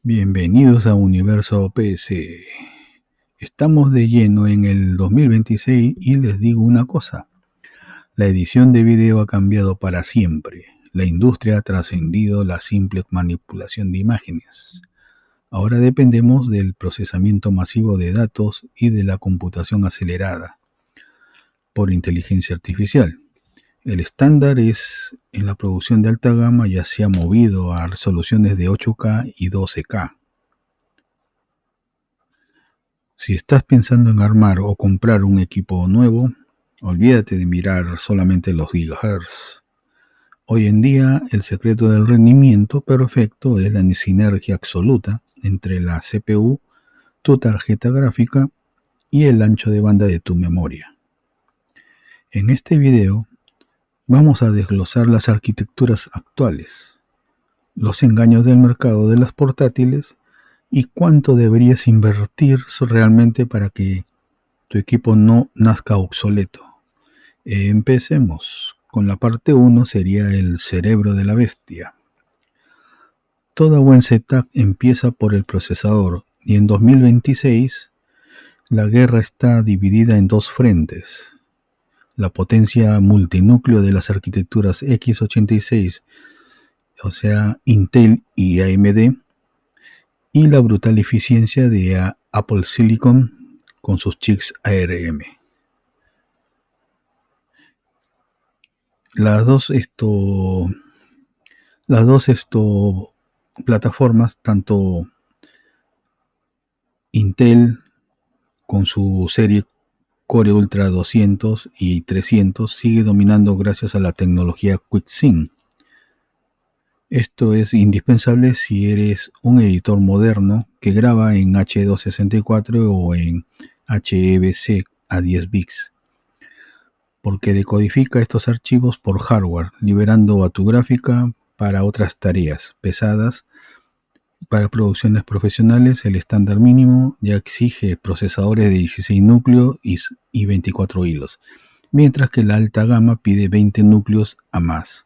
Bienvenidos a Universo PC. Estamos de lleno en el 2026 y les digo una cosa. La edición de video ha cambiado para siempre. La industria ha trascendido la simple manipulación de imágenes. Ahora dependemos del procesamiento masivo de datos y de la computación acelerada por inteligencia artificial. El estándar en la producción de alta gama ya se ha movido a resoluciones de 8K y 12K. Si estás pensando en armar o comprar un equipo nuevo, olvídate de mirar solamente los gigahertz. Hoy en día, el secreto del rendimiento perfecto es la sinergia absoluta entre la CPU, tu tarjeta gráfica y el ancho de banda de tu memoria. En este video, vamos a desglosar las arquitecturas actuales, los engaños del mercado de las portátiles y cuánto deberías invertir realmente para que tu equipo no nazca obsoleto. Empecemos. Con la parte 1 sería el cerebro de la bestia. Todo buen setup empieza por el procesador y en 2026 la guerra está dividida en dos frentes. La potencia multinúcleo de las arquitecturas x86, o sea, Intel y AMD, y la brutal eficiencia de Apple Silicon con sus chips ARM. Las dos plataformas, tanto Intel con su serie Core Ultra 200 y 300, sigue dominando gracias a la tecnología QuickSync. Esto es indispensable si eres un editor moderno que graba en H264 o en HEVC a 10 bits, porque decodifica estos archivos por hardware, liberando a tu gráfica para otras tareas pesadas. Para producciones profesionales, el estándar mínimo ya exige procesadores de 16 núcleos y 24 hilos, mientras que la alta gama pide 20 núcleos a más.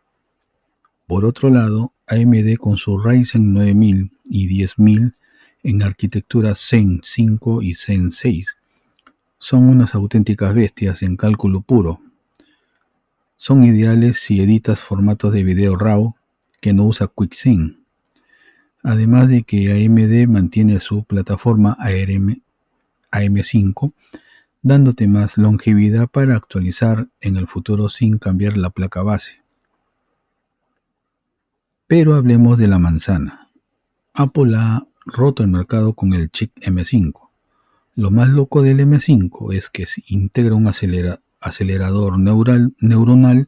Por otro lado, AMD con su Ryzen 9000 y 10000 en arquitectura Zen 5 y Zen 6 son unas auténticas bestias en cálculo puro. Son ideales si editas formatos de video RAW que no usa QuickSync. Además de que AMD mantiene su plataforma AM5, dándote más longevidad para actualizar en el futuro sin cambiar la placa base. Pero hablemos de la manzana. Apple ha roto el mercado con el chip M5. Lo más loco del M5 es que integra un acelerador neuronal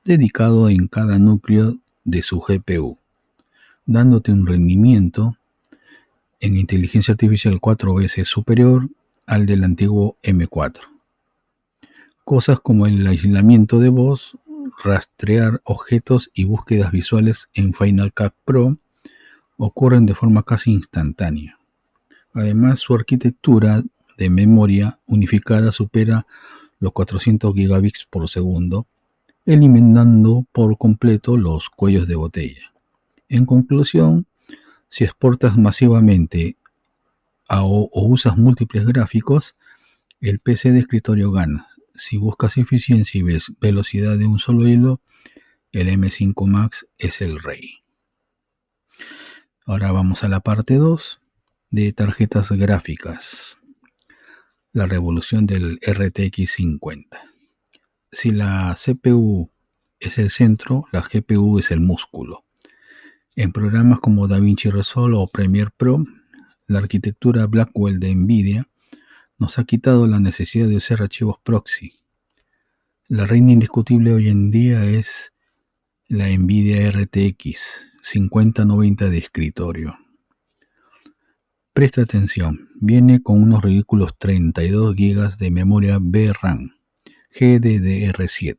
dedicado en cada núcleo de su GPU, dándote un rendimiento en inteligencia artificial 4 veces superior al del antiguo M4. Cosas como el aislamiento de voz, rastrear objetos y búsquedas visuales en Final Cut Pro ocurren de forma casi instantánea. Además, su arquitectura de memoria unificada supera los 400 gigabits por segundo, eliminando por completo los cuellos de botella. En conclusión, si exportas masivamente o usas múltiples gráficos, el PC de escritorio gana. Si buscas eficiencia y velocidad de un solo hilo, el M5 Max es el rey. Ahora vamos a la parte 2 de tarjetas gráficas. La revolución del RTX 50. Si la CPU es el centro, la GPU es el músculo. En programas como DaVinci Resolve o Premiere Pro, la arquitectura Blackwell de NVIDIA nos ha quitado la necesidad de usar archivos proxy. La reina indiscutible hoy en día es la NVIDIA RTX 5090 de escritorio. Presta atención, viene con unos ridículos 32 GB de memoria VRAM GDDR7.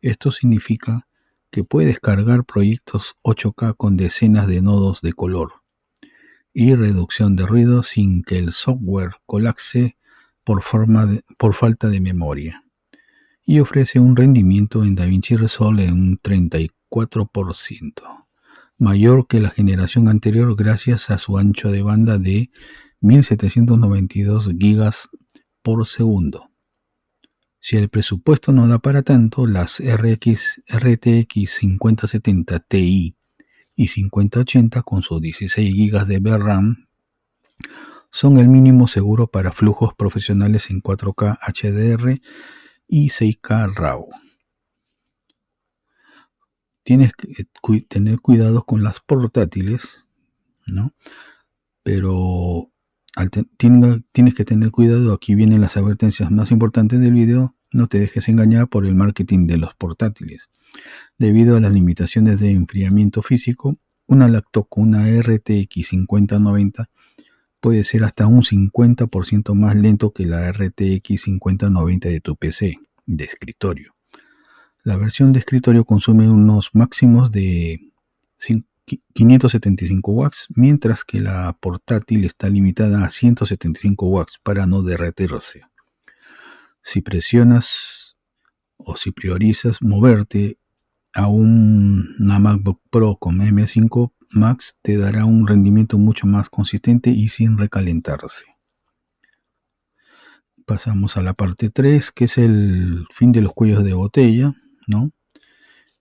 Esto significa que puedes cargar proyectos 8K con decenas de nodos de color y reducción de ruido sin que el software colapse por falta de memoria. Y ofrece un rendimiento en DaVinci Resolve en un 34%. mayor que la generación anterior gracias a su ancho de banda de 1792 gigas por segundo. Si el presupuesto no da para tanto, las RTX 5070 Ti y 5080 con sus 16 GB de VRAM son el mínimo seguro para flujos profesionales en 4K HDR y 6K RAW. Tienes que tener cuidado con las portátiles, ¿no? Pero tienes que tener cuidado. Aquí vienen las advertencias más importantes del video. No te dejes engañar por el marketing de los portátiles. Debido a las limitaciones de enfriamiento físico, una laptop con una RTX 5090 puede ser hasta un 50% más lento que la RTX 5090 de tu PC de escritorio. La versión de escritorio consume unos máximos de 575 watts, mientras que la portátil está limitada a 175 watts para no derretirse. Si presionas o si priorizas moverte a una MacBook Pro con M5 Max, te dará un rendimiento mucho más consistente y sin recalentarse. Pasamos a la parte 3, que es el fin de los cuellos de botella, ¿no?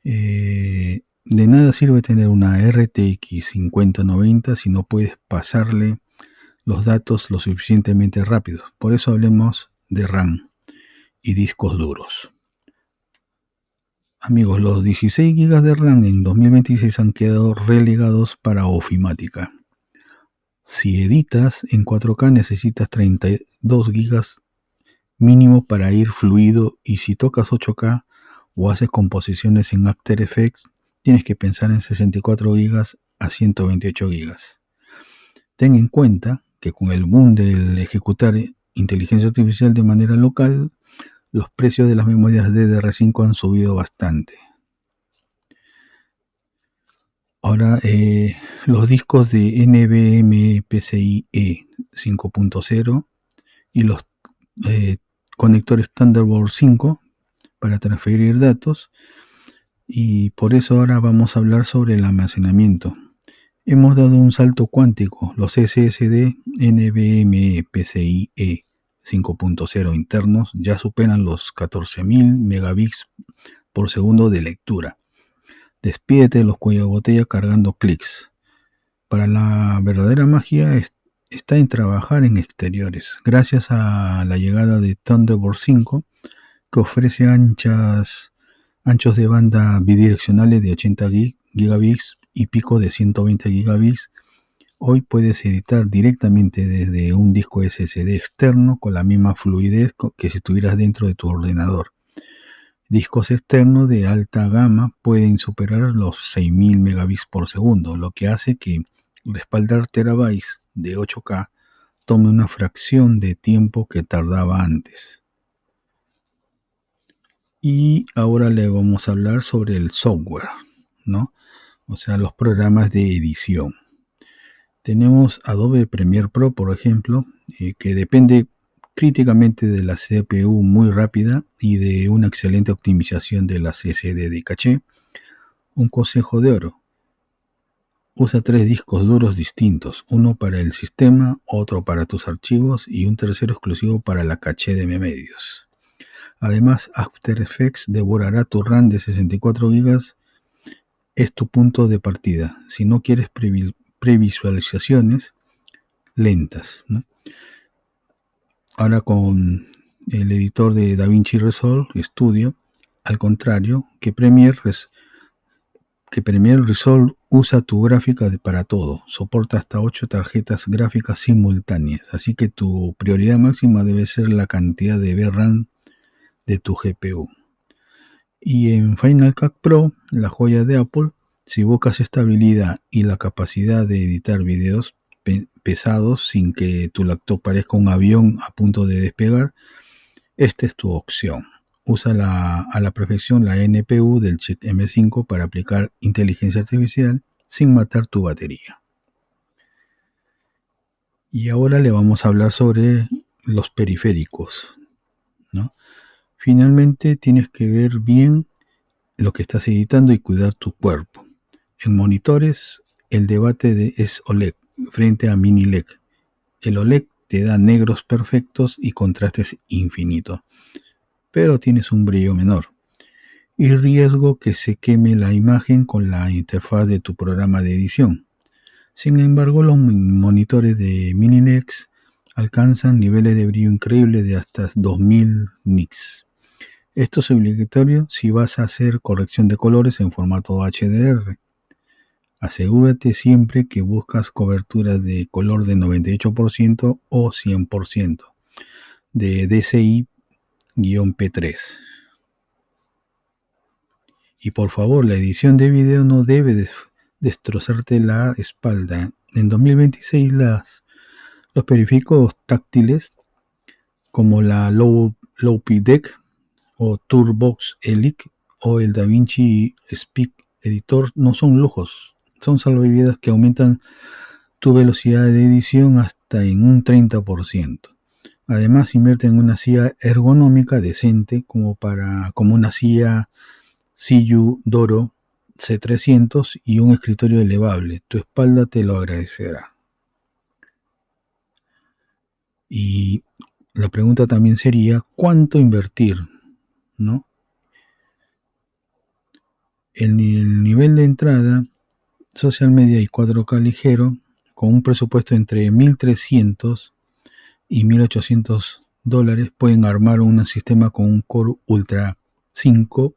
De nada sirve tener una RTX 5090 si no puedes pasarle los datos lo suficientemente rápido. Por eso hablemos de RAM y discos duros. Amigos, los 16 GB de RAM en 2026 han quedado relegados para ofimática. Si editas en 4K necesitas 32 GB mínimo para ir fluido, y si tocas 8K o haces composiciones en After Effects, tienes que pensar en 64 GB a 128 GB. Ten en cuenta que con el boom del ejecutar inteligencia artificial de manera local, los precios de las memorias DDR5 han subido bastante. Ahora, los discos de NVMe PCIe 5.0 y los conectores Thunderbolt 5 para transferir datos, y por eso ahora vamos a hablar sobre el almacenamiento. Hemos dado un salto cuántico. Los SSD NVMe PCIe 5.0 internos ya superan los 14.000 megabits por segundo de lectura. Despídete de los cuellos de botella cargando clics. Para la verdadera magia está en trabajar en exteriores. Gracias a la llegada de Thunderbolt 5, que ofrece anchos de banda bidireccionales de 80 gigabits y pico de 120 gigabits, hoy puedes editar directamente desde un disco SSD externo con la misma fluidez que si estuvieras dentro de tu ordenador. Discos externos de alta gama pueden superar los 6.000 megabits por segundo, lo que hace que respaldar terabytes de 8K tome una fracción de tiempo que tardaba antes. Y ahora le vamos a hablar sobre el software, ¿no? O sea, los programas de edición. Tenemos Adobe Premiere Pro, por ejemplo, que depende críticamente de la CPU muy rápida y de una excelente optimización de las SSD de caché. Un consejo de oro: usa 3 discos duros distintos, uno para el sistema, otro para tus archivos y un tercero exclusivo para la caché de medios. Además, After Effects devorará tu RAM de 64 GB. Es tu punto de partida si no quieres previsualizaciones lentas, ¿no? Ahora con el editor de DaVinci Resolve Studio, al contrario que Premiere Resolve usa tu gráfica para todo. Soporta hasta 8 tarjetas gráficas simultáneas, así que tu prioridad máxima debe ser la cantidad de VRAM de tu GPU. Y en Final Cut Pro, la joya de Apple, si buscas estabilidad y la capacidad de editar videos pesados sin que tu laptop parezca un avión a punto de despegar, esta es tu opción. Usa a la perfección la NPU del chip M5 para aplicar inteligencia artificial sin matar tu batería. Y ahora le vamos a hablar sobre los periféricos, ¿no? Finalmente tienes que ver bien lo que estás editando y cuidar tu cuerpo. En monitores, el debate es OLED frente a mini LED. El OLED te da negros perfectos y contrastes infinitos, pero tienes un brillo menor y riesgo que se queme la imagen con la interfaz de tu programa de edición. Sin embargo, los monitores de mini LEDs alcanzan niveles de brillo increíbles de hasta 2000 nits. Esto es obligatorio si vas a hacer corrección de colores en formato HDR. Asegúrate siempre que buscas coberturas de color de 98% o 100% de DCI-P3. Y por favor, la edición de video no debe destrozarte la espalda. En 2026 los periféricos táctiles como la Lopi Deck o Turbox Elite o el DaVinci Speak Editor no son lujos, son salvavidas que aumentan tu velocidad de edición hasta en un 30%. Además, invierte en una silla ergonómica decente como una silla Siyu Doro C300 y un escritorio elevable. Tu espalda te lo agradecerá. Y la pregunta también sería, ¿cuánto invertir? ¿No? El nivel de entrada, social media y 4K ligero, con un presupuesto entre $1,300 y $1,800, pueden armar un sistema con un Core Ultra 5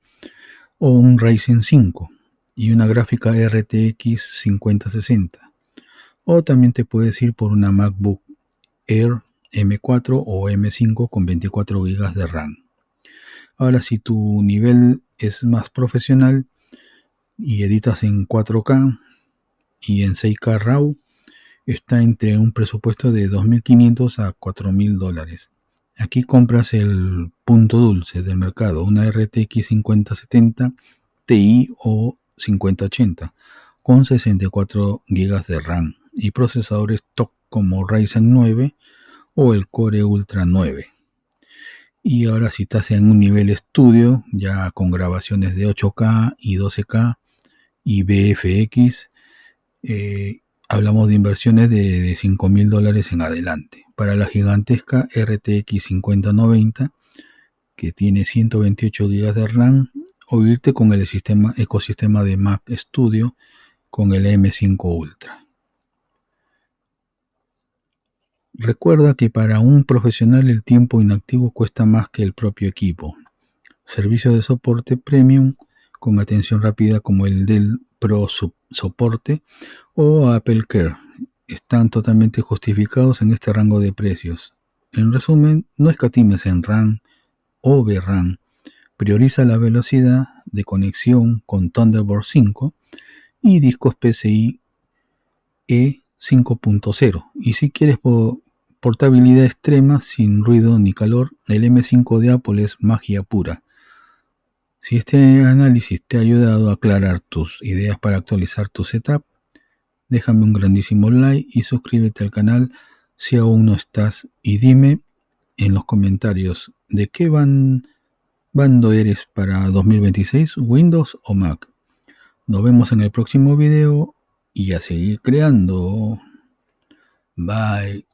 o un Ryzen 5 y una gráfica RTX 5060. O también te puedes ir por una MacBook Air M4 o M5 con 24 GB de RAM. Ahora, si tu nivel es más profesional y editas en 4K y en 6K RAW, está entre un presupuesto de $2,500 a $4,000. Aquí compras el punto dulce del mercado, una RTX 5070 Ti o 5080 con 64 GB de RAM y procesadores top como Ryzen 9 o el Core Ultra 9. Y ahora si estás en un nivel estudio, ya con grabaciones de 8K y 12K y VFX, hablamos de inversiones de $5,000 en adelante. Para la gigantesca RTX 5090, que tiene 128 GB de RAM, o irte con el ecosistema de Mac Studio con el M5 Ultra. Recuerda que para un profesional el tiempo inactivo cuesta más que el propio equipo. Servicios de soporte premium con atención rápida como el Dell Pro Soporte o Apple Care están totalmente justificados en este rango de precios. En resumen, no escatimes en RAM o VRAM. Prioriza la velocidad de conexión con Thunderbolt 5 y discos PCIe 5.0. Y si quieres portabilidad extrema sin ruido ni calor, el M5 de Apple es magia pura. Si este análisis te ha ayudado a aclarar tus ideas para actualizar tu setup, déjame un grandísimo like y suscríbete al canal si aún no estás y dime en los comentarios de qué bando eres para 2026, Windows o Mac. Nos vemos en el próximo video y a seguir creando. Bye.